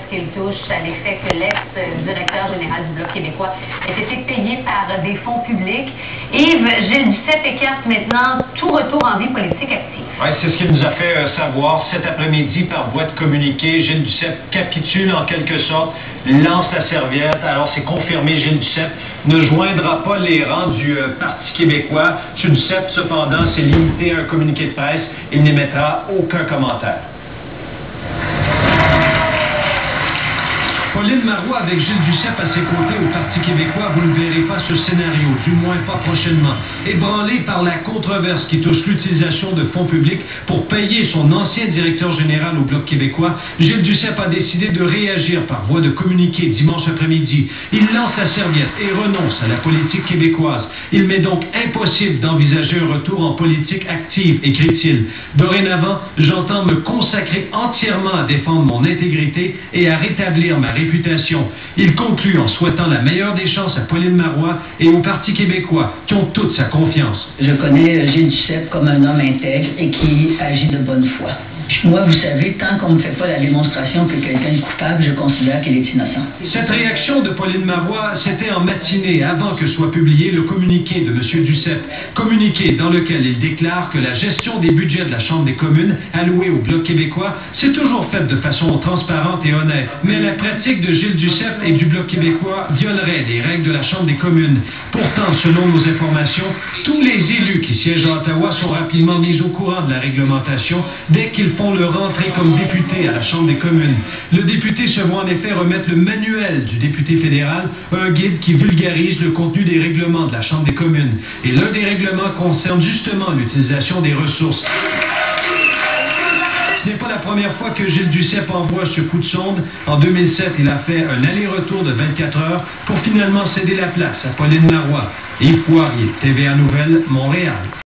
Qu'il touche à l'effet que l'ex-directeur général du Bloc québécois ait été payé par des fonds publics. Yves, Gilles Duceppe écarte maintenant tout retour en vie politique active. Oui, c'est ce qu'il nous a fait savoir cet après-midi par voie de communiqué. Gilles Duceppe capitule en quelque sorte, lance la serviette. Alors c'est confirmé, Gilles Duceppe ne joindra pas les rangs du Parti québécois. M. Duceppe, cependant, s'est limité à un communiqué de presse. Il n'émettra aucun commentaire. Pauline Marois avec Gilles Duceppe à ses côtés au Parti québécois, vous ne verrez pas ce scénario, du moins pas prochainement. Ébranlé par la controverse qui touche l'utilisation de fonds publics pour payer son ancien directeur général au Bloc québécois, Gilles Duceppe a décidé de réagir par voie de communiqué dimanche après-midi. Il lance la serviette et renonce à la politique québécoise. Il m'est donc impossible d'envisager un retour en politique active, écrit-il. Dorénavant, j'entends me consacrer entièrement à défendre mon intégrité et à rétablir ma réputation. Il conclut en souhaitant la meilleure des chances à Pauline Marois et au Parti québécois, qui ont toute sa confiance. Je connais Gilles Duceppe comme un homme intègre et qui agit de bonne foi. Moi, vous savez, tant qu'on ne me fait pas la démonstration que quelqu'un est coupable, je considère qu'il est innocent. Cette réaction de Pauline Marois, c'était en matinée, avant que soit publié le communiqué de M. Duceppe. Communiqué dans lequel il déclare que la gestion des budgets de la Chambre des communes alloués au Bloc québécois, c'est toujours faite de façon transparente et honnête. Mais la pratique de Gilles Duceppe et du Bloc québécois violerait les règles de la Chambre des communes. Pourtant, selon nos informations, tous les élus qui siègent à Ottawa sont rapidement mis au courant de la réglementation dès qu'ils font leur entrée comme député à la Chambre des communes. Le député se voit en effet remettre le manuel du député fédéral, un guide qui vulgarise le contenu des règlements de la Chambre des communes. Et l'un des règlements concerne justement l'utilisation des ressources. Ce n'est pas la première fois que Gilles Duceppe envoie ce coup de sonde. En 2007, il a fait un aller-retour de 24 heures pour finalement céder la place à Pauline Marois. Yves Poirier, TVA Nouvelles, Montréal.